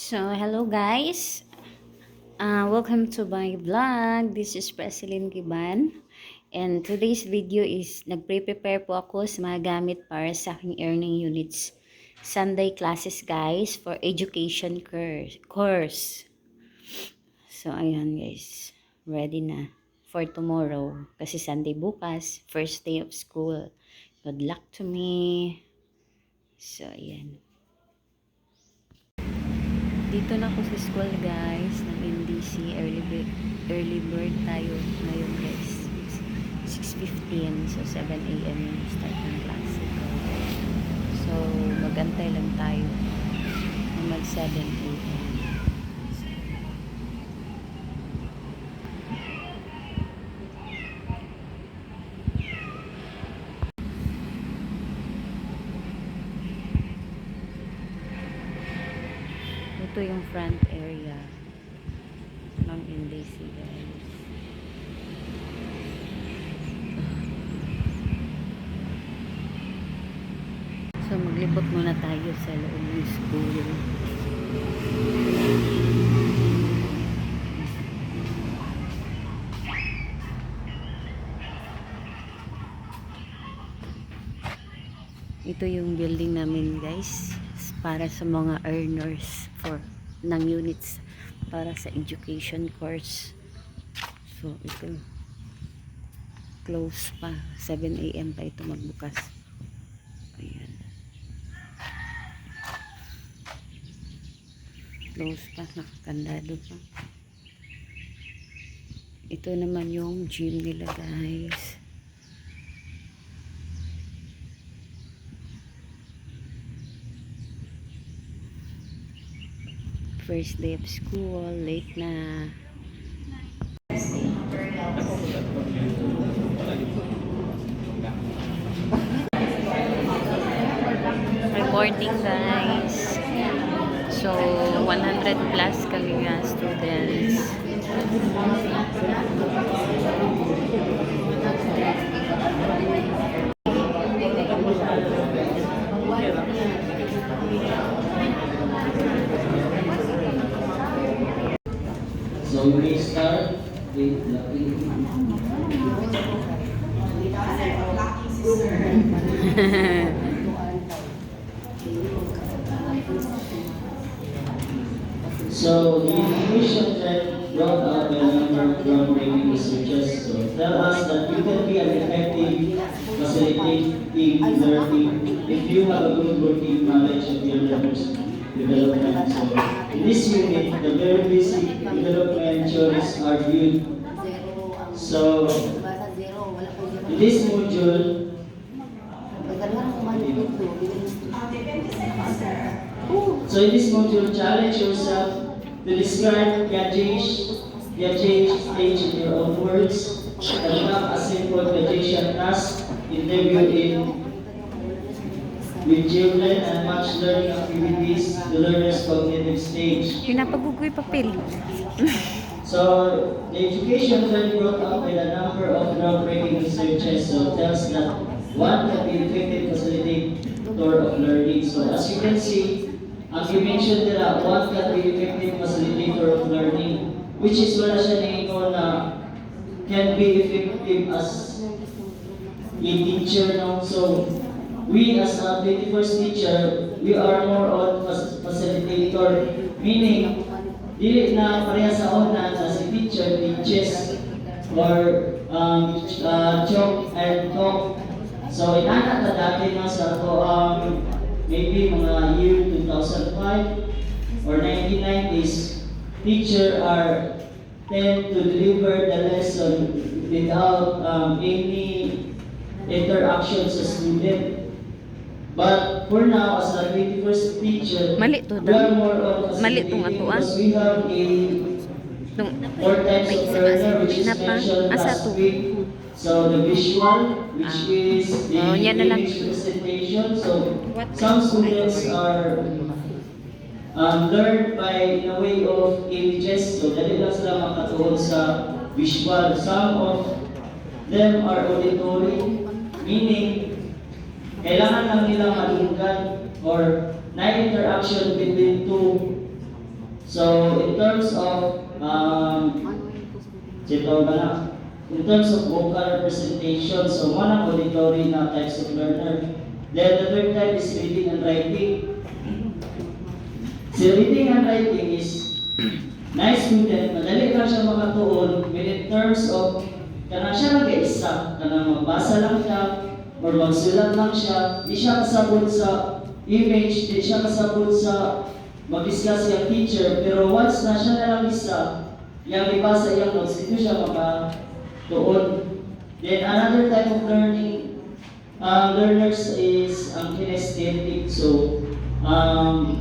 So, hello guys. Welcome to my vlog. This is Presilyn Giban. And today's video is nagpre-prepare po ako sa mga gamit para sa aking earning units. Sunday classes guys for education course. So, ayan guys. Ready na for tomorrow. Kasi Sunday bukas. First day of school. Good luck to me. So, ayan. Dito na ako sa school guys ng NDC. Early bird tayo ngayon guys. 6:15. So 7 AM yung start ng klase ko. So magantay lang tayo na mag 7 AM. Ito yung front area ng NDC guys. So maglibot muna tayo sa loob ng school. Ito yung building namin guys para sa mga earners ng units para sa education course. So ito close pa, 7 AM pa ito magbukas. Ayan, close pa, nakakandado pa. Ito naman yung gym nila guys. First day of school, late na. Reporting guys. So 100 plus kami nga students. So we may start with lucky. So the information that brought out by a number of groundbreaking researchers tell us that you can be an effective facilitating learning if you have a good working knowledge of your learners' development. So in this unit, the very basic development theories are viewed. So in this module, challenge yourself to describe Piaget's stage in your own words. Conduct a simple Piagetian task, interview with children and match learning activities to learner's cognitive stage. Pinapagugoy papel. So, the education trend brought up by a number of groundbreaking researchers tells that one can be effective facilitator of learning. So, as you can see, as you mentioned nila, one can be effective facilitator of learning, which is wala siya ningon na can be effective as a teacher now. So, we as a 21st teacher, we are more on facilitator, meaning dili na pareha sa una na si teacher teaches or talk and talk. So inana ta dati na sa to maybe mga year 2005 or 1990s, teacher are tend to deliver the lesson without any interaction sa student. But for now, as a 21st teacher, Mali to we are more on Mali tong ato because we have four types of learner which is mentioned last week. So the visual, which is the image presentation. So some students are learned by in a way of images. So dali lang sila makatuon sa visual. Some of them are auditory, meaning kailangan lang nila malunggan or na interaction between two So in terms of in terms of vocal representation, so one ang auditory na types of learner. Then the third type is reading and writing. So reading and writing is nice student, madali lang siya makatuon when in terms of kanang siya nag-isa, kanang magbasa lang siya or magsulat lang siya, di siya kasabot sa image, di siya kasabot sa mag-discuss yung teacher, pero once na siya na lang isa, yung ibasa yung notes, dito siya makatuon. Then another type of learning learners is ang kinesthetic. So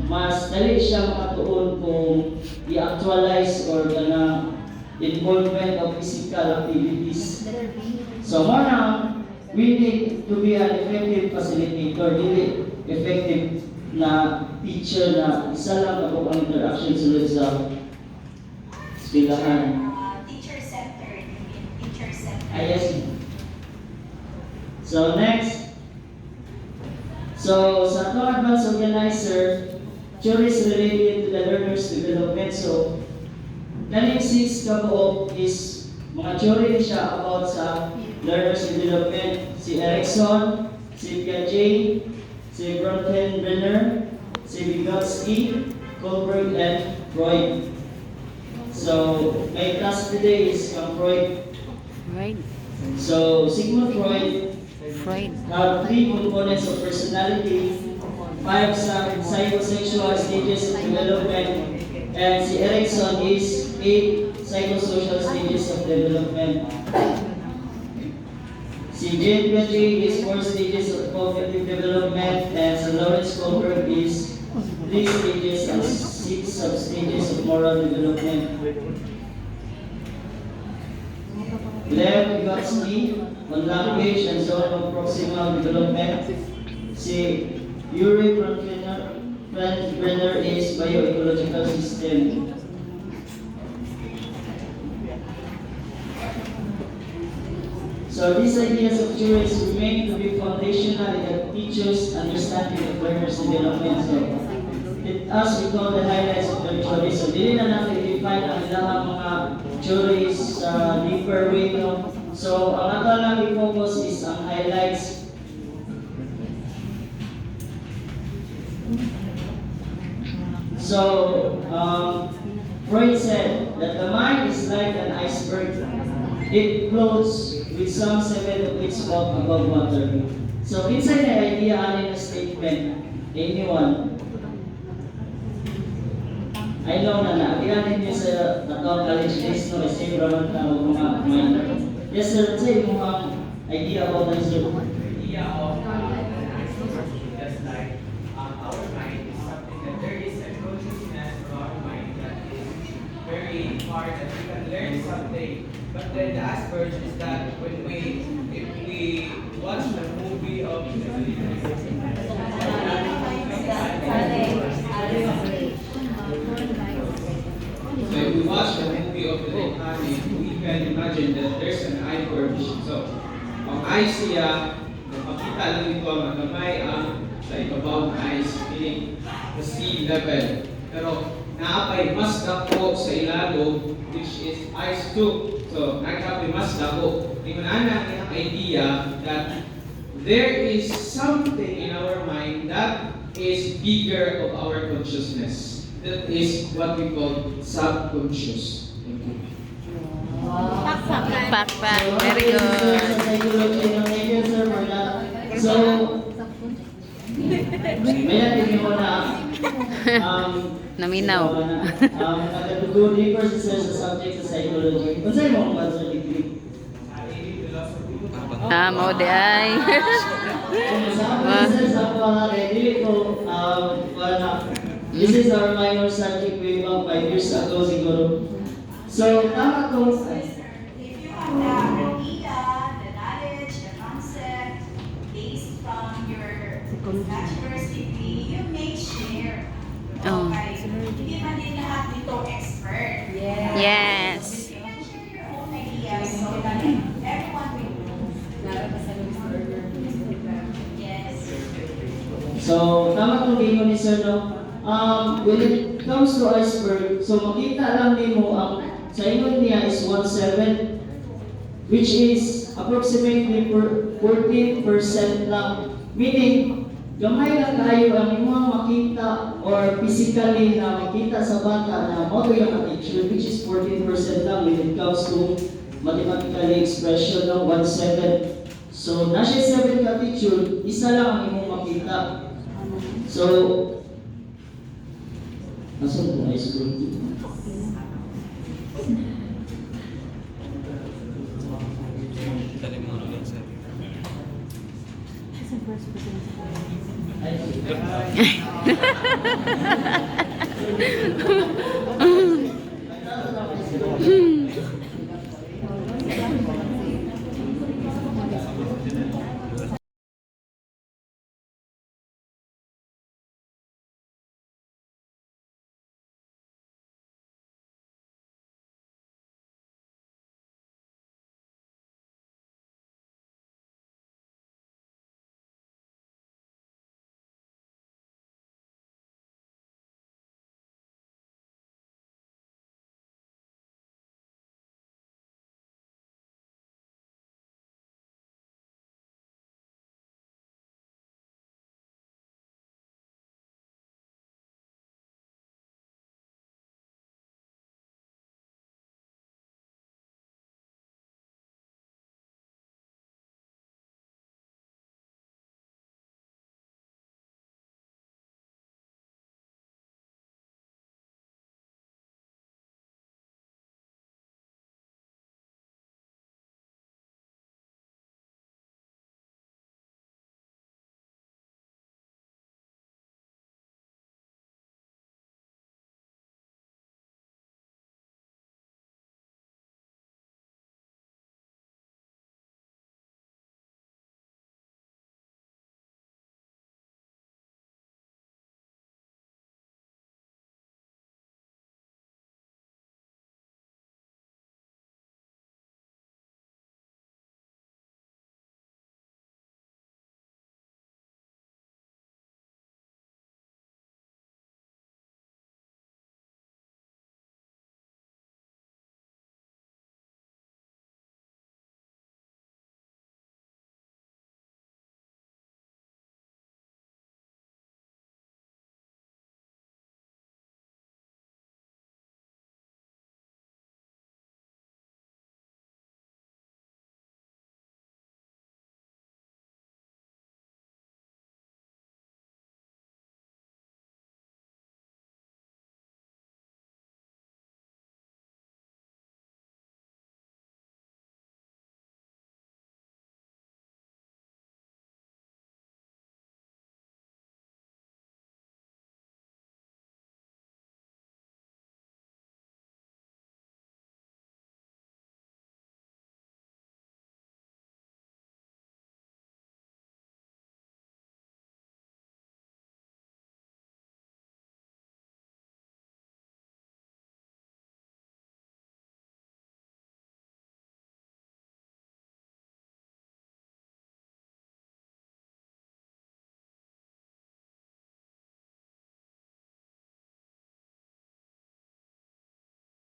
mas dali siya makatuon kung i-actualize or na involvement of physical activities. So muna, we need to be an effective facilitator, dili effective na teacher na isa lang ako ang interaction sulod sa eskwelahan. Teacher-centered. Teacher-centered. Yes. So next, so sa itong advanced organizer, theories related to the learner's development. So, kaning 6 kabuok is mga theory siya about sa learner's development. Si Erikson, si Piaget, si Bronfenbrenner, si Vygotsky, Kohlberg, and Freud. So, my class today is from Freud. Right. So, Sigmund Freud Freud. have 3 components of personality, 5 psychosexual stages of development, and si Erikson is 8 psychosocial stages of development. Si Jean Piaget is 4 stages of cognitive development, and si Lawrence Kohlberg is 3 stages and 6 substages of moral development. Lev Vygotsky on language and zone of proximal development. Si Yuri Bronfenbrenner is bioecological system. So these ideas of theories remain to be foundational in the teacher's understanding of learner's development. So as we call the highlights of their theories, so dili na natin define ang ilang mga theories sa deeper way. No? So ang ato lang i-focus is ang highlights. So Freud said that the mind is like an iceberg. It floats with some 7 of its float above water. So inside the idea in a statement, anyone, I know na naagianin niyo sa Natao College days, no, kasi raman ka mga minor. Yes sir, say mo ang idea about that sir. Idea of just like our mind is something that there is a consciousness of our mind that is very hard that we can learn something. But then the aspect is that when if we watch the movie of So if we watch the movie of the Titanic, we can imagine that there's an iceberg. So, ang ice siya, makita lang ito ang magamay ang sa ibabaw ng ice, meaning the sea level. Pero naapay mas dako sa ilalo, which is ice too. So, nagkapay mas dako. Tingnan ang idea that there is something in our mind that is bigger of our consciousness. That is what we call subconscious. Thank you. Pakpak. Very good. Thank you sir for that. So, may natin mo na Naminaw. go deeper sa subject sa psychology. Kung sa'yo mo ang bachelor degree? Mao di ay. This is our minor subject way back 5 years ago siguro. So, tama to. If you have the idea, the knowledge, the concept based from your bachelor's degree, you may share. Oh. Okay. Hindi man din lahat dito expert. Yes. You can share your own ideas so that everyone will know. Yes. So, tama itong game ni Sir, no? when it comes to iceberg, so makita lang nimo ang sa ingon niya is 1/7, which is approximately 14% lang. Meaning, gamay lang kayo ang imong makita or physically na makita sa bata na mo yung attitude, which is 14% lang when it comes to mathematical expression ng 1/7. So, nasa 7 ka attitude, isa lang ang imong makita. So, asan po iceberg?